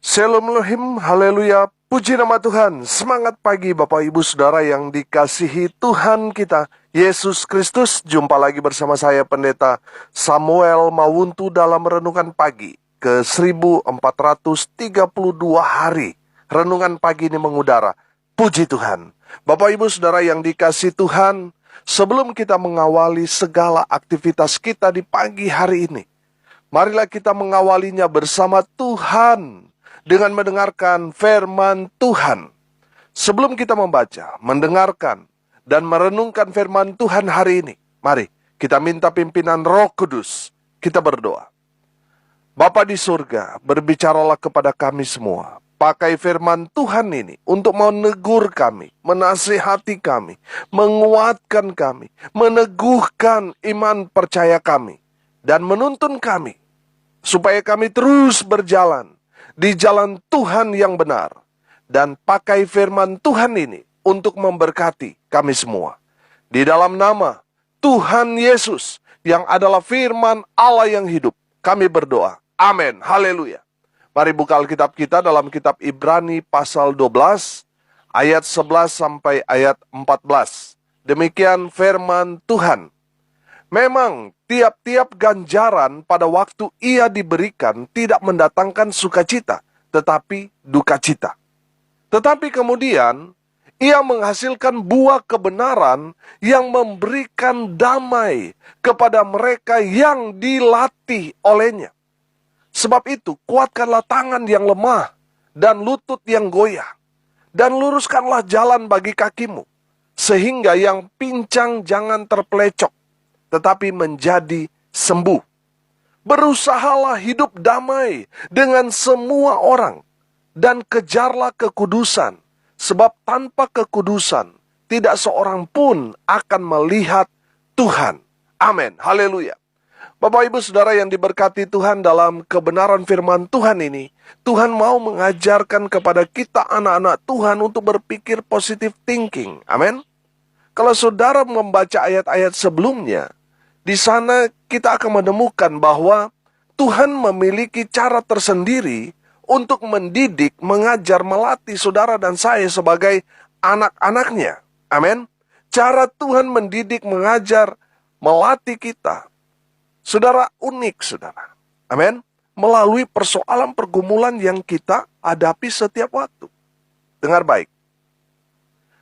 Shalom Elohim, haleluya, puji nama Tuhan. Semangat pagi Bapak Ibu Saudara yang dikasihi Tuhan kita, Yesus Kristus. Jumpa lagi bersama saya Pendeta Samuel Mawuntu dalam Renungan Pagi ke 1432 hari. Renungan pagi ini mengudara, puji Tuhan. Bapak Ibu Saudara yang dikasihi Tuhan, sebelum kita mengawali segala aktivitas kita di pagi hari ini, marilah kita mengawalinya bersama Tuhan dengan mendengarkan firman Tuhan. Sebelum kita membaca, mendengarkan, dan merenungkan firman Tuhan hari ini, mari kita minta pimpinan Roh Kudus. Kita berdoa. Bapa di surga, berbicaralah kepada kami semua. Pakai firman Tuhan ini untuk menegur kami, menasihati kami, menguatkan kami, meneguhkan iman percaya kami, dan menuntun kami, supaya kami terus berjalan di jalan Tuhan yang benar. Dan pakai firman Tuhan ini untuk memberkati kami semua. Di dalam nama Tuhan Yesus yang adalah firman Allah yang hidup, kami berdoa. Amin. Haleluya. Mari buka Alkitab kita dalam kitab Ibrani pasal 12, ayat 11 sampai ayat 14. Demikian firman Tuhan. Memang tiap-tiap ganjaran pada waktu ia diberikan tidak mendatangkan sukacita, tetapi duka cita. Tetapi kemudian ia menghasilkan buah kebenaran yang memberikan damai kepada mereka yang dilatih olehnya. Sebab itu kuatkanlah tangan yang lemah dan lutut yang goyah, dan luruskanlah jalan bagi kakimu, sehingga yang pincang jangan terpelecok, tetapi menjadi sembuh. Berusahalah hidup damai dengan semua orang, dan kejarlah kekudusan, sebab tanpa kekudusan tidak seorang pun akan melihat Tuhan. Amin. Haleluya. Bapak Ibu Saudara yang diberkati Tuhan, dalam kebenaran firman Tuhan ini, Tuhan mau mengajarkan kepada kita anak-anak Tuhan untuk berpikir positive thinking. Amin. Kalau saudara membaca ayat-ayat sebelumnya, di sana kita akan menemukan bahwa Tuhan memiliki cara tersendiri untuk mendidik, mengajar, melatih saudara dan saya sebagai anak-anaknya. Amin. Cara Tuhan mendidik, mengajar, melatih kita, saudara, unik, saudara. Amin. Melalui persoalan pergumulan yang kita hadapi setiap waktu. Dengar baik.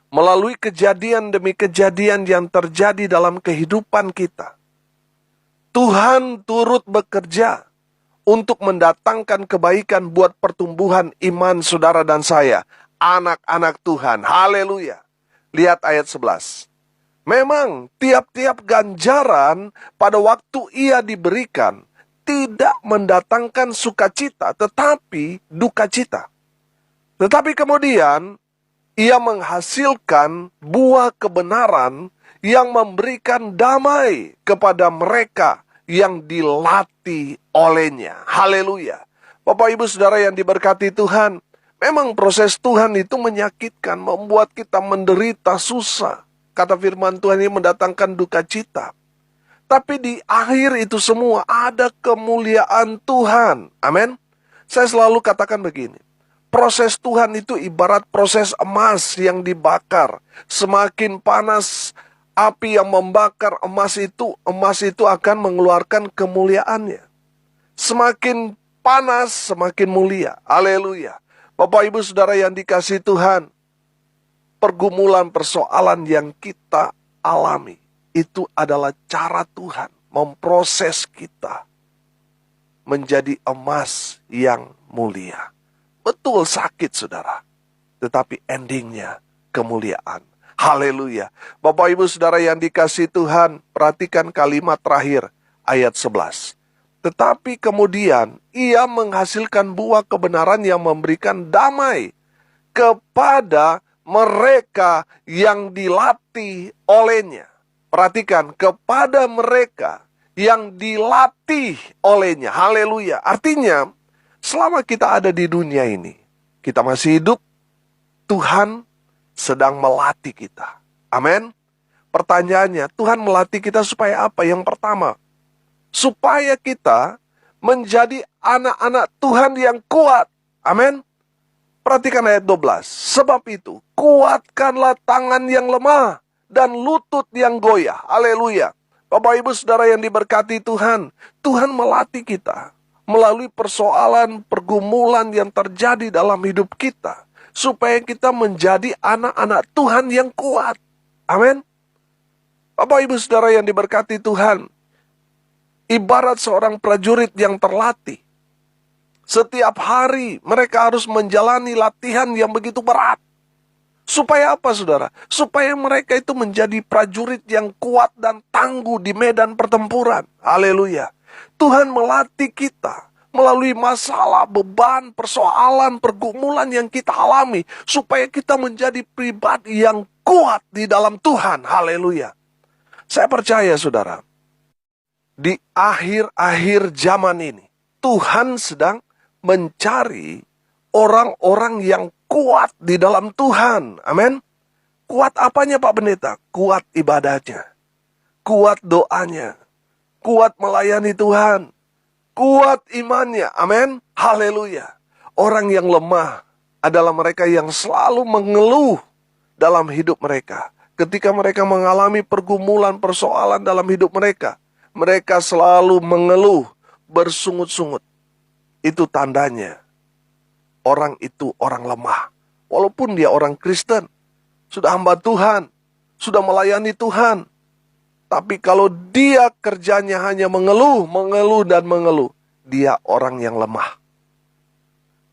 Melalui kejadian demi kejadian yang terjadi dalam kehidupan kita, Tuhan turut bekerja untuk mendatangkan kebaikan buat pertumbuhan iman saudara dan saya, anak-anak Tuhan. Haleluya. Lihat ayat 11. Memang tiap-tiap ganjaran pada waktu ia diberikan tidak mendatangkan sukacita, tetapi duka cita. Tetapi kemudian ia menghasilkan buah kebenaran yang memberikan damai kepada mereka yang dilatih olehnya. Haleluya. Bapak Ibu Saudara yang diberkati Tuhan, memang proses Tuhan itu menyakitkan, membuat kita menderita, susah. Kata firman Tuhan ini mendatangkan duka cita. Tapi di akhir itu semua ada kemuliaan Tuhan. Amin. Saya selalu katakan begini. Proses Tuhan itu ibarat proses emas yang dibakar. Semakin panas api yang membakar emas itu akan mengeluarkan kemuliaannya. Semakin panas, semakin mulia. Haleluya. Bapak Ibu Saudara yang dikasihi Tuhan, pergumulan persoalan yang kita alami itu adalah cara Tuhan memproses kita menjadi emas yang mulia. Betul sakit saudara, tetapi endingnya kemuliaan. Haleluya. Bapak Ibu Saudara yang dikasihi Tuhan, perhatikan kalimat terakhir ayat 11. Tetapi kemudian ia menghasilkan buah kebenaran yang memberikan damai kepada mereka yang dilatih olehnya. Perhatikan, kepada mereka yang dilatih olehnya. Haleluya. Artinya, selama kita ada di dunia ini, kita masih hidup, Tuhan sedang melatih kita. Amin. Pertanyaannya, Tuhan melatih kita supaya apa? Yang pertama, supaya kita menjadi anak-anak Tuhan yang kuat. Amin. Perhatikan ayat 12. Sebab itu, kuatkanlah tangan yang lemah dan lutut yang goyah. Haleluya. Bapak Ibu Saudara yang diberkati Tuhan, Tuhan melatih kita melalui persoalan, pergumulan yang terjadi dalam hidup kita, supaya kita menjadi anak-anak Tuhan yang kuat. Amin. Bapak Ibu Saudara yang diberkati Tuhan, ibarat seorang prajurit yang terlatih. Setiap hari mereka harus menjalani latihan yang begitu berat. Supaya apa, saudara? Supaya mereka itu menjadi prajurit yang kuat dan tangguh di medan pertempuran. Haleluya. Tuhan melatih kita melalui masalah, beban, persoalan, pergumulan yang kita alami, supaya kita menjadi pribadi yang kuat di dalam Tuhan. Haleluya. Saya percaya, saudara, di akhir-akhir zaman ini, Tuhan sedang mencari orang-orang yang kuat di dalam Tuhan. Amin. Kuat apanya, Pak Pendeta? Kuat ibadahnya, kuat doanya, kuat melayani Tuhan, kuat imannya. Amin. Haleluya. Orang yang lemah adalah mereka yang selalu mengeluh dalam hidup mereka. Ketika mereka mengalami pergumulan, persoalan dalam hidup mereka, mereka selalu mengeluh, bersungut-sungut. Itu tandanya orang itu orang lemah. Walaupun dia orang Kristen, sudah hamba Tuhan, sudah melayani Tuhan. Tapi kalau dia kerjanya hanya mengeluh, dan mengeluh, dia orang yang lemah.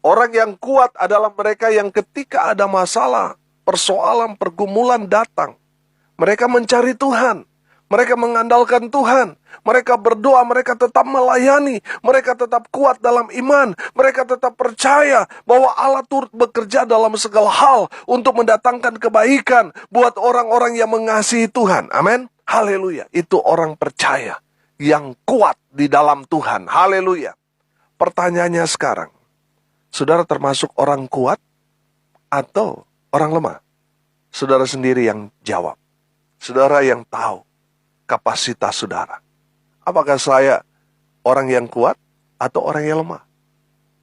Orang yang kuat adalah mereka yang ketika ada masalah, persoalan, pergumulan datang, mereka mencari Tuhan. Mereka mengandalkan Tuhan. Mereka berdoa, mereka tetap melayani. Mereka tetap kuat dalam iman. Mereka tetap percaya bahwa Allah turut bekerja dalam segala hal untuk mendatangkan kebaikan buat orang-orang yang mengasihi Tuhan. Amin. Haleluya. Itu orang percaya yang kuat di dalam Tuhan. Haleluya. Pertanyaannya sekarang, saudara termasuk orang kuat atau orang lemah? Saudara sendiri yang jawab. Saudara yang tahu kapasitas saudara. Apakah saya orang yang kuat atau orang yang lemah?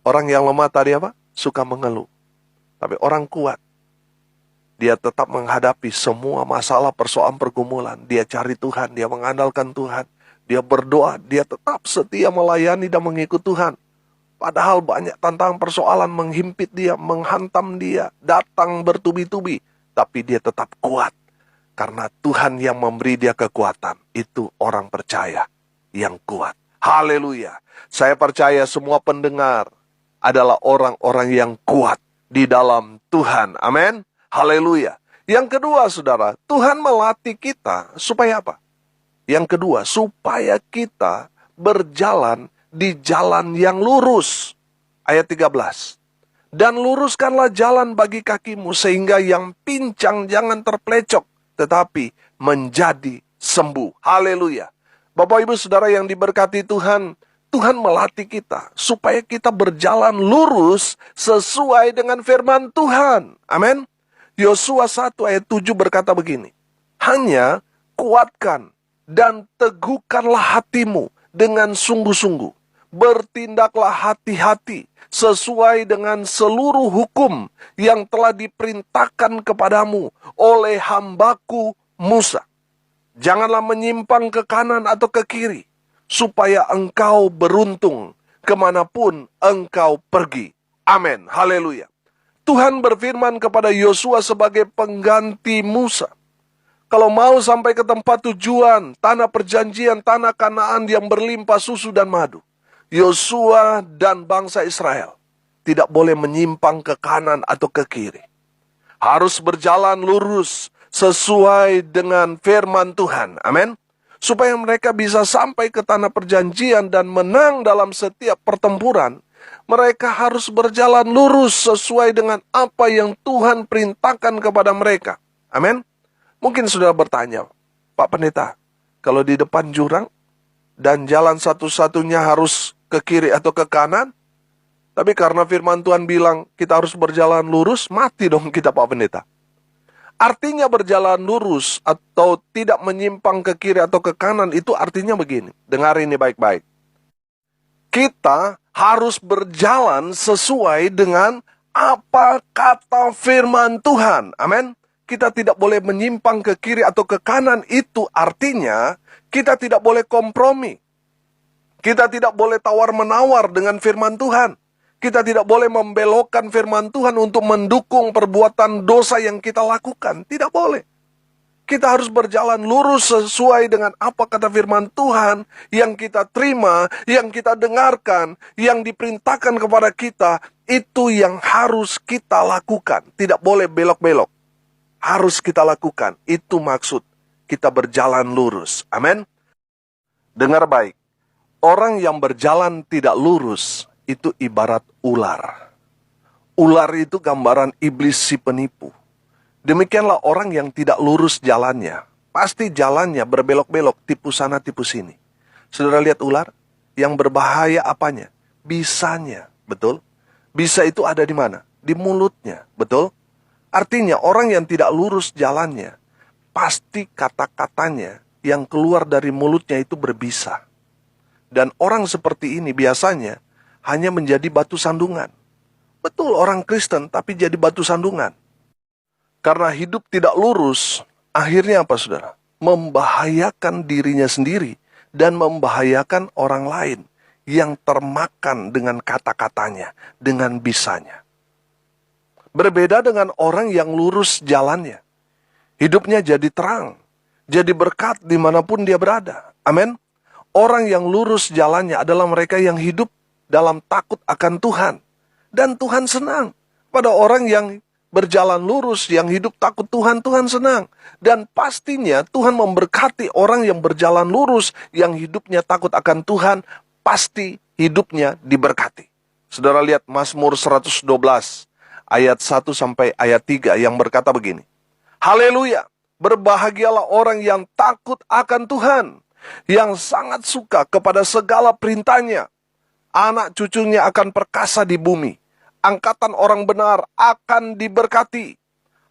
Orang yang lemah tadi apa? Suka mengeluh. Tapi orang kuat, dia tetap menghadapi semua masalah, persoalan, pergumulan. Dia cari Tuhan, dia mengandalkan Tuhan. Dia berdoa, dia tetap setia melayani dan mengikut Tuhan. Padahal banyak tantangan, persoalan menghimpit dia, menghantam dia, datang bertubi-tubi. Tapi dia tetap kuat. Karena Tuhan yang memberi dia kekuatan. Itu orang percaya yang kuat. Haleluya. Saya percaya semua pendengar adalah orang-orang yang kuat di dalam Tuhan. Amin. Haleluya. Yang kedua, saudara, Tuhan melatih kita supaya apa? Yang kedua, supaya kita berjalan di jalan yang lurus. Ayat 13. Dan luruskanlah jalan bagi kakimu, sehingga yang pincang jangan terpelecok, tetapi menjadi sembuh. Haleluya. Bapak Ibu Saudara yang diberkati Tuhan, Tuhan melatih kita supaya kita berjalan lurus sesuai dengan firman Tuhan. Amin. Yosua 1 ayat 7 berkata begini. Hanya kuatkan dan teguhkanlah hatimu dengan sungguh-sungguh. Bertindaklah hati-hati sesuai dengan seluruh hukum yang telah diperintahkan kepadamu oleh hambaku Musa. Janganlah menyimpang ke kanan atau ke kiri, supaya engkau beruntung kemanapun engkau pergi. Amin. Haleluya. Tuhan berfirman kepada Yosua sebagai pengganti Musa. Kalau mau sampai ke tempat tujuan, tanah perjanjian, tanah Kanaan yang berlimpah susu dan madu, Yosua dan bangsa Israel tidak boleh menyimpang ke kanan atau ke kiri. Harus berjalan lurus sesuai dengan firman Tuhan. Amin. Supaya mereka bisa sampai ke tanah perjanjian dan menang dalam setiap pertempuran, mereka harus berjalan lurus sesuai dengan apa yang Tuhan perintahkan kepada mereka. Amin. Mungkin sudah bertanya, Pak Pendeta, kalau di depan jurang dan jalan satu-satunya harus ke kiri atau ke kanan, tapi karena firman Tuhan bilang kita harus berjalan lurus, mati dong kita, Pak Pendeta. Artinya berjalan lurus atau tidak menyimpang ke kiri atau ke kanan itu artinya begini. Dengar ini baik-baik. Kita harus berjalan sesuai dengan apa kata firman Tuhan. Amin. Kita tidak boleh menyimpang ke kiri atau ke kanan. Itu artinya kita tidak boleh kompromi. Kita tidak boleh tawar-menawar dengan firman Tuhan. Kita tidak boleh membelokkan firman Tuhan untuk mendukung perbuatan dosa yang kita lakukan. Tidak boleh. Kita harus berjalan lurus sesuai dengan apa kata firman Tuhan yang kita terima, yang kita dengarkan, yang diperintahkan kepada kita. Itu yang harus kita lakukan. Tidak boleh belok-belok. Harus kita lakukan. Itu maksud kita berjalan lurus. Amin. Dengar baik. Orang yang berjalan tidak lurus itu ibarat ular. Ular itu gambaran iblis si penipu. Demikianlah orang yang tidak lurus jalannya. Pasti jalannya berbelok-belok, tipu sana, tipu sini. Saudara lihat ular? Yang berbahaya apanya? Bisanya, betul? Bisa itu ada di mana? Di mulutnya, betul? Artinya orang yang tidak lurus jalannya, pasti kata-katanya yang keluar dari mulutnya itu berbisa. Dan orang seperti ini biasanya hanya menjadi batu sandungan. Betul, orang Kristen tapi jadi batu sandungan. Karena hidup tidak lurus, akhirnya apa saudara? Membahayakan dirinya sendiri dan membahayakan orang lain yang termakan dengan kata-katanya, dengan bisanya. Berbeda dengan orang yang lurus jalannya. Hidupnya jadi terang, jadi berkat dimanapun dia berada. Amin. Orang yang lurus jalannya adalah mereka yang hidup dalam takut akan Tuhan. Dan Tuhan senang pada orang yang berjalan lurus, yang hidup takut Tuhan, Tuhan senang. Dan pastinya Tuhan memberkati orang yang berjalan lurus, yang hidupnya takut akan Tuhan, pasti hidupnya diberkati. Saudara lihat Mazmur 112, ayat 1 sampai ayat 3 yang berkata begini. Haleluya, berbahagialah orang yang takut akan Tuhan, yang sangat suka kepada segala perintahnya. Anak cucunya akan perkasa di bumi. Angkatan orang benar akan diberkati.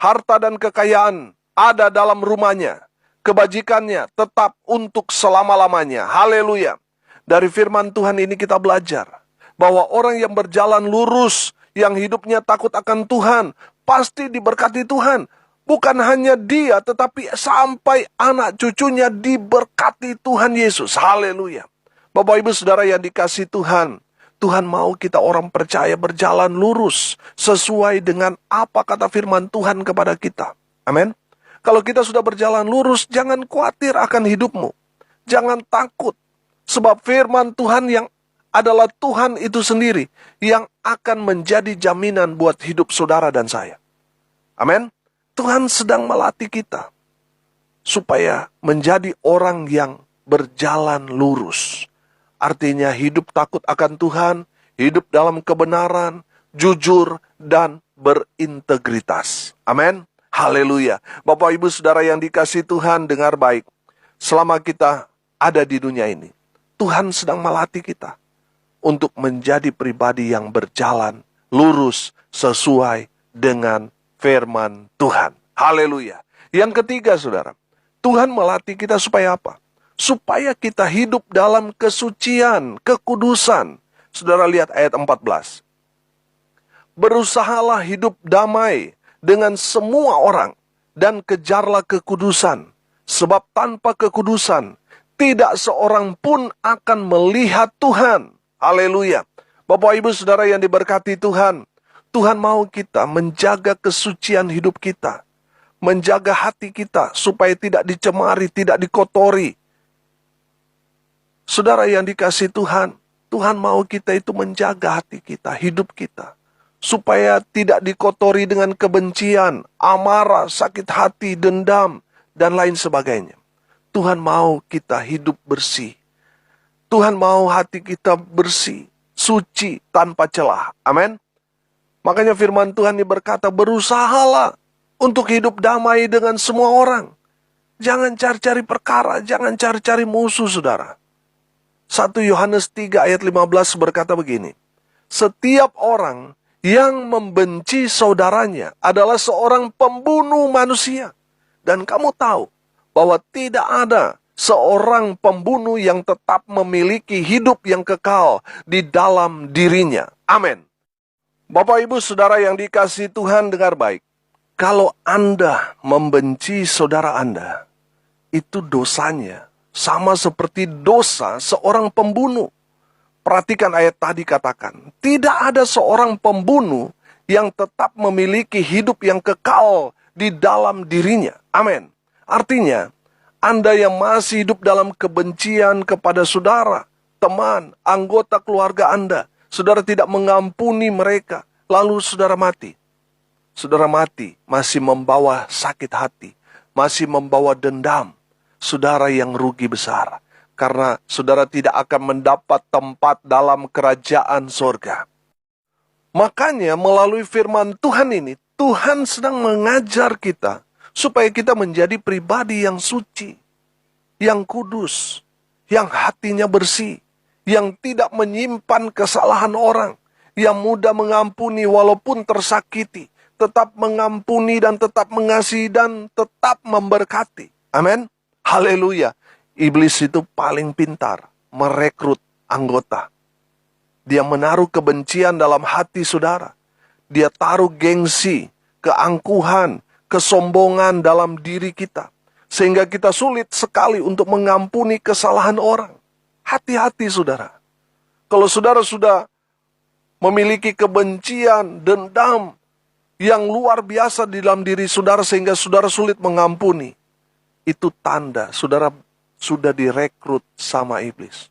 Harta dan kekayaan ada dalam rumahnya. Kebajikannya tetap untuk selama-lamanya. Haleluya. Dari firman Tuhan ini kita belajar bahwa orang yang berjalan lurus, yang hidupnya takut akan Tuhan, pasti diberkati Tuhan. Bukan hanya dia, tetapi sampai anak cucunya diberkati Tuhan Yesus. Haleluya. Bapak Ibu Saudara yang dikasihi Tuhan, Tuhan mau kita orang percaya berjalan lurus sesuai dengan apa kata firman Tuhan kepada kita. Amin. Kalau kita sudah berjalan lurus, jangan khawatir akan hidupmu. Jangan takut. Sebab firman Tuhan yang adalah Tuhan itu sendiri yang akan menjadi jaminan buat hidup saudara dan saya. Amin. Tuhan sedang melatih kita supaya menjadi orang yang berjalan lurus. Artinya hidup takut akan Tuhan, hidup dalam kebenaran, jujur, dan berintegritas. Amin. Haleluya. Bapak Ibu Saudara yang dikasihi Tuhan, dengar baik. Selama kita ada di dunia ini, Tuhan sedang melatih kita untuk menjadi pribadi yang berjalan lurus sesuai dengan firman Tuhan. Haleluya. Yang ketiga, saudara, Tuhan melatih kita supaya apa? Supaya kita hidup dalam kesucian, kekudusan. Saudara lihat ayat 14. Berusahalah hidup damai dengan semua orang dan kejarlah kekudusan. Sebab tanpa kekudusan, tidak seorang pun akan melihat Tuhan. Haleluya. Bapak Ibu Saudara yang diberkati Tuhan, Tuhan mau kita menjaga kesucian hidup kita. Menjaga hati kita supaya tidak dicemari, tidak dikotori. Saudara yang dikasihi Tuhan, Tuhan mau kita itu menjaga hati kita, hidup kita. Supaya tidak dikotori dengan kebencian, amarah, sakit hati, dendam, dan lain sebagainya. Tuhan mau kita hidup bersih. Tuhan mau hati kita bersih, suci, tanpa celah. Amin. Makanya firman Tuhan ini berkata, berusahalah untuk hidup damai dengan semua orang. Jangan cari-cari perkara, jangan cari-cari musuh, saudara. 1 Yohanes 3 ayat 15 berkata begini. Setiap orang yang membenci saudaranya adalah seorang pembunuh manusia. Dan kamu tahu bahwa tidak ada seorang pembunuh yang tetap memiliki hidup yang kekal di dalam dirinya. Amin. Bapak, Ibu, Saudara yang dikasihi Tuhan, dengar baik. Kalau Anda membenci saudara Anda, itu dosanya sama seperti dosa seorang pembunuh. Perhatikan ayat tadi katakan, tidak ada seorang pembunuh yang tetap memiliki hidup yang kekal di dalam dirinya. Amin. Artinya, Anda yang masih hidup dalam kebencian kepada saudara, teman, anggota keluarga Anda, saudara tidak mengampuni mereka, lalu saudara mati. Saudara mati masih membawa sakit hati, masih membawa dendam. Saudara yang rugi besar, karena saudara tidak akan mendapat tempat dalam kerajaan sorga. Makanya melalui firman Tuhan ini, Tuhan sedang mengajar kita supaya kita menjadi pribadi yang suci, yang kudus, yang hatinya bersih, yang tidak menyimpan kesalahan orang, yang mudah mengampuni walaupun tersakiti, tetap mengampuni dan tetap mengasihi dan tetap memberkati. Amin. Haleluya. Iblis itu paling pintar merekrut anggota. Dia menaruh kebencian dalam hati saudara. Dia taruh gengsi, keangkuhan, kesombongan dalam diri kita. Sehingga kita sulit sekali untuk mengampuni kesalahan orang. Hati-hati saudara. Kalau saudara sudah memiliki kebencian, dendam yang luar biasa di dalam diri saudara sehingga saudara sulit mengampuni, itu tanda saudara sudah direkrut sama iblis.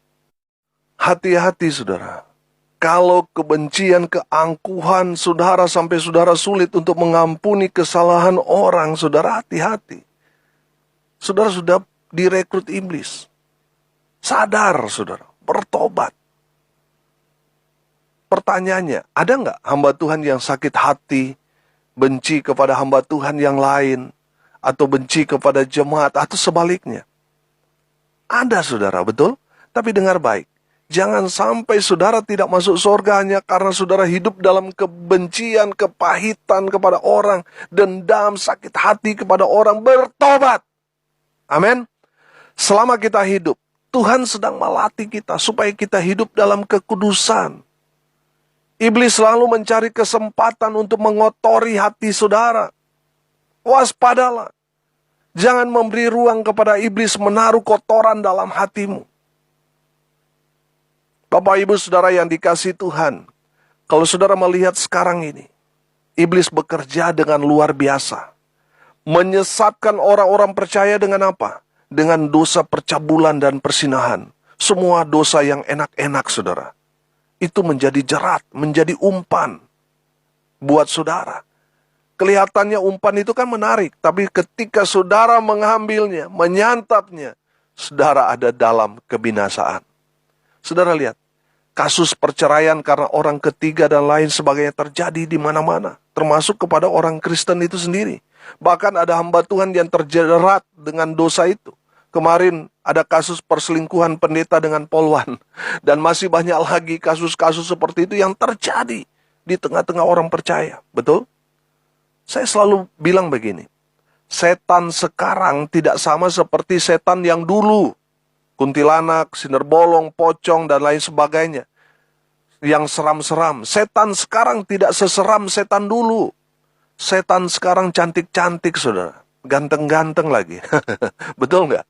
Hati-hati saudara. Kalau kebencian, keangkuhan saudara sampai saudara sulit untuk mengampuni kesalahan orang, saudara hati-hati. Saudara sudah direkrut iblis. Sadar saudara, bertobat. Pertanyaannya, ada nggak hamba Tuhan yang sakit hati, benci kepada hamba Tuhan yang lain, atau benci kepada jemaat, atau sebaliknya? Ada saudara, betul? Tapi dengar baik, jangan sampai saudara tidak masuk surga hanya karena saudara hidup dalam kebencian, kepahitan kepada orang, dendam, sakit hati kepada orang. Bertobat. Amin. Selama kita hidup, Tuhan sedang melatih kita supaya kita hidup dalam kekudusan. Iblis selalu mencari kesempatan untuk mengotori hati saudara. Waspadalah. Jangan memberi ruang kepada iblis menaruh kotoran dalam hatimu. Bapak, Ibu, Saudara yang dikasihi Tuhan, kalau saudara melihat sekarang ini, iblis bekerja dengan luar biasa. Menyesatkan orang-orang percaya dengan apa? Dengan dosa percabulan dan persinahan. Semua dosa yang enak-enak, saudara. Itu menjadi jerat, menjadi umpan buat saudara. Kelihatannya umpan itu kan menarik, tapi ketika saudara mengambilnya, menyantapnya, saudara ada dalam kebinasaan. Saudara lihat, kasus perceraian karena orang ketiga dan lain sebagainya terjadi di mana-mana, termasuk kepada orang Kristen itu sendiri. Bahkan ada hamba Tuhan yang terjerat dengan dosa itu. Kemarin ada kasus perselingkuhan pendeta dengan polwan. Dan masih banyak lagi kasus-kasus seperti itu yang terjadi di tengah-tengah orang percaya. Betul? Saya selalu bilang begini. Setan sekarang tidak sama seperti setan yang dulu. Kuntilanak, sinerbolong, pocong, dan lain sebagainya. Yang seram-seram. Setan sekarang tidak seseram setan dulu. Setan sekarang cantik-cantik, saudara. Ganteng-ganteng lagi. Betul nggak?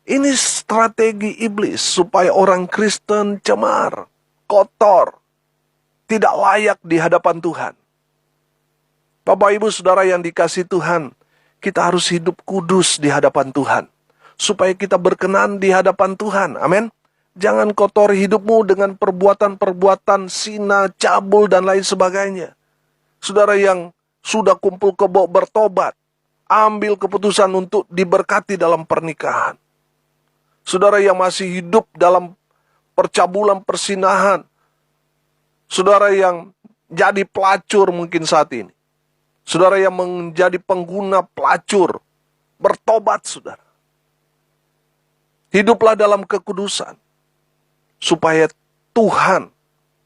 Ini strategi iblis supaya orang Kristen cemar, kotor, tidak layak di hadapan Tuhan. Bapak, Ibu, Saudara yang dikasihi Tuhan, kita harus hidup kudus di hadapan Tuhan. Supaya kita berkenan di hadapan Tuhan. Amin. Jangan kotori hidupmu dengan perbuatan-perbuatan zina, cabul, dan lain sebagainya. Saudara yang sudah kumpul kebo bertobat, ambil keputusan untuk diberkati dalam pernikahan. Saudara yang masih hidup dalam percabulan persinahan. Saudara yang jadi pelacur mungkin saat ini. Saudara yang menjadi pengguna pelacur. Bertobat, saudara. Hiduplah dalam kekudusan. Supaya Tuhan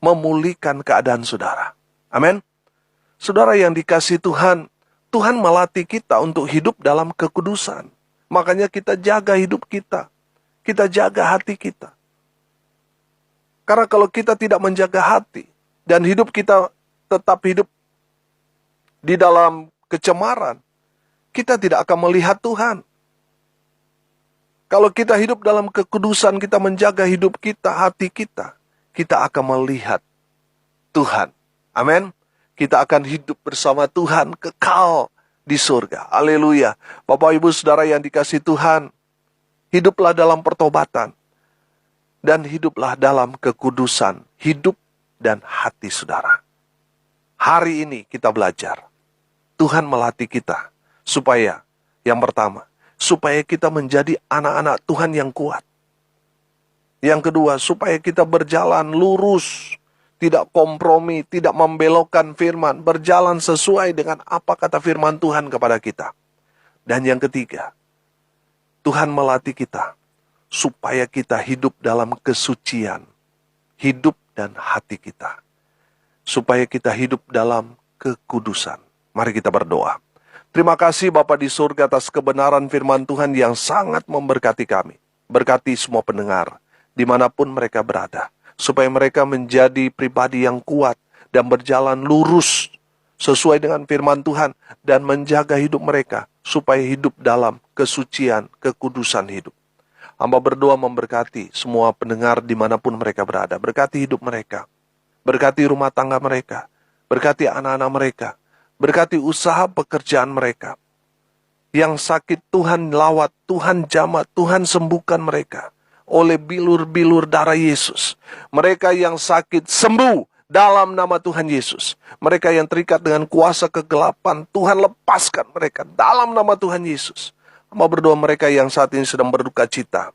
memulihkan keadaan saudara. Amin. Saudara yang dikasihi Tuhan, Tuhan melatih kita untuk hidup dalam kekudusan. Makanya kita jaga hidup kita. Kita jaga hati kita. Karena kalau kita tidak menjaga hati, dan hidup kita tetap hidup di dalam kecemaran, kita tidak akan melihat Tuhan. Kalau kita hidup dalam kekudusan, kita menjaga hidup kita, hati kita, kita akan melihat Tuhan. Amin. Kita akan hidup bersama Tuhan kekal di surga. Haleluya. Bapak Ibu Saudara yang dikasihi Tuhan, hiduplah dalam pertobatan dan hiduplah dalam kekudusan hidup dan hati saudara. Hari ini kita belajar. Tuhan melatih kita supaya, yang pertama, supaya kita menjadi anak-anak Tuhan yang kuat. Yang kedua, supaya kita berjalan lurus, tidak kompromi, tidak membelokkan firman, berjalan sesuai dengan apa kata firman Tuhan kepada kita. Dan yang ketiga, Tuhan melatih kita supaya kita hidup dalam kesucian, hidup dan hati kita. Supaya kita hidup dalam kekudusan. Mari kita berdoa. Terima kasih Bapa di surga atas kebenaran firman Tuhan yang sangat memberkati kami. Berkati semua pendengar, dimanapun mereka berada. Supaya mereka menjadi pribadi yang kuat dan berjalan lurus sesuai dengan firman Tuhan. Dan menjaga hidup mereka supaya hidup dalam kesucian, kekudusan hidup. Hamba berdoa memberkati semua pendengar dimanapun mereka berada. Berkati hidup mereka. Berkati rumah tangga mereka. Berkati anak-anak mereka. Berkati usaha pekerjaan mereka. Yang sakit Tuhan lawat, Tuhan jamah, Tuhan sembuhkan mereka. Oleh bilur-bilur darah Yesus. Mereka yang sakit sembuh dalam nama Tuhan Yesus. Mereka yang terikat dengan kuasa kegelapan, Tuhan lepaskan mereka dalam nama Tuhan Yesus. Hamba berdoa mereka yang saat ini sedang berduka cita.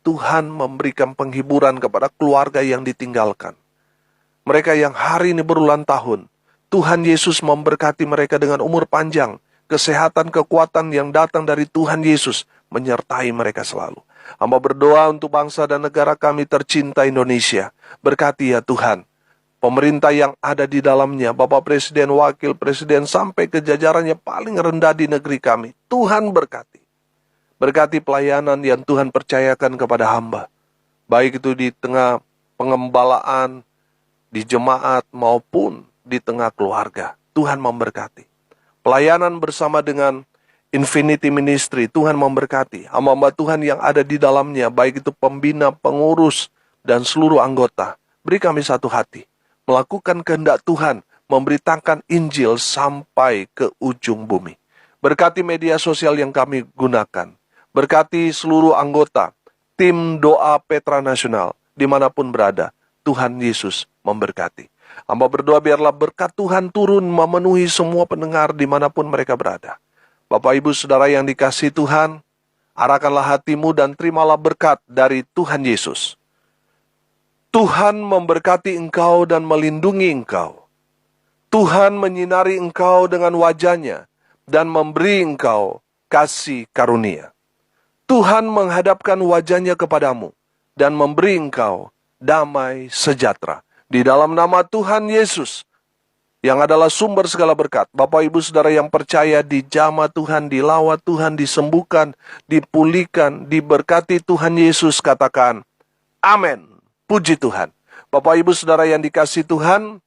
Tuhan memberikan penghiburan kepada keluarga yang ditinggalkan. Mereka yang hari ini berulang tahun. Tuhan Yesus memberkati mereka dengan umur panjang, kesehatan, kekuatan yang datang dari Tuhan Yesus menyertai mereka selalu. Hamba berdoa untuk bangsa dan negara kami tercinta Indonesia. Berkati ya Tuhan, pemerintah yang ada di dalamnya, Bapak Presiden, Wakil Presiden, sampai ke jajarannya paling rendah di negeri kami. Tuhan berkati. Berkati pelayanan yang Tuhan percayakan kepada hamba. Baik itu di tengah pengembalaan, di jemaat maupun di tengah keluarga. Tuhan memberkati. Pelayanan bersama dengan Infinity Ministry, Tuhan memberkati. Hamba-hamba Tuhan yang ada di dalamnya, baik itu pembina, pengurus, dan seluruh anggota. Beri kami satu hati. Melakukan kehendak Tuhan, memberitakan Injil sampai ke ujung bumi. Berkati media sosial yang kami gunakan. Berkati seluruh anggota, tim doa Petra Nasional, dimanapun berada. Tuhan Yesus memberkati. Hamba berdoa biarlah berkat Tuhan turun memenuhi semua pendengar dimanapun mereka berada. Bapak Ibu Saudara yang dikasihi Tuhan, arahkanlah hatimu dan terimalah berkat dari Tuhan Yesus. Tuhan memberkati engkau dan melindungi engkau. Tuhan menyinari engkau dengan wajah-Nya dan memberi engkau kasih karunia. Tuhan menghadapkan wajah-Nya kepadamu dan memberi engkau damai sejahtera. Di dalam nama Tuhan Yesus, yang adalah sumber segala berkat. Bapak Ibu Saudara yang percaya dijamah Tuhan, dilawat Tuhan, disembuhkan, dipulihkan, diberkati Tuhan Yesus, katakan, amin. Puji Tuhan. Bapak Ibu Saudara yang dikasihi Tuhan,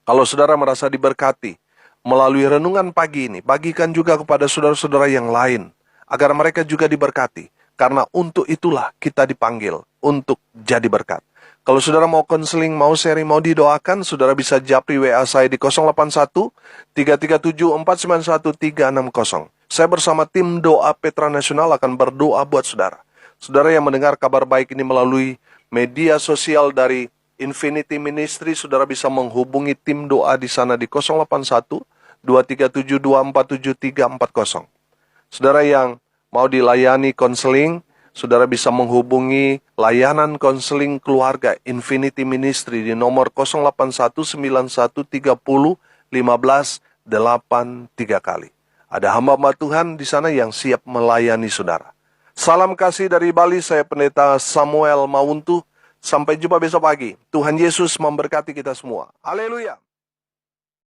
kalau saudara merasa diberkati melalui renungan pagi ini, bagikan juga kepada saudara-saudara yang lain, agar mereka juga diberkati. Karena untuk itulah kita dipanggil, untuk jadi berkat. Kalau saudara mau konseling, mau sharing, mau didoakan, saudara bisa japri WA saya di 081 337 491 360. Saya bersama tim doa Petra Nasional akan berdoa buat saudara. Saudara yang mendengar kabar baik ini melalui media sosial dari Infinity Ministry, saudara bisa menghubungi tim doa di sana di 081 237 247 340. Saudara yang mau dilayani konseling, saudara bisa menghubungi layanan konseling keluarga Infinity Ministry di nomor 08191301583 kali. Ada hamba-hamba Tuhan di sana yang siap melayani saudara. Salam kasih dari Bali, saya Pendeta Samuel Mauntu. Sampai jumpa besok pagi. Tuhan Yesus memberkati kita semua. Haleluya.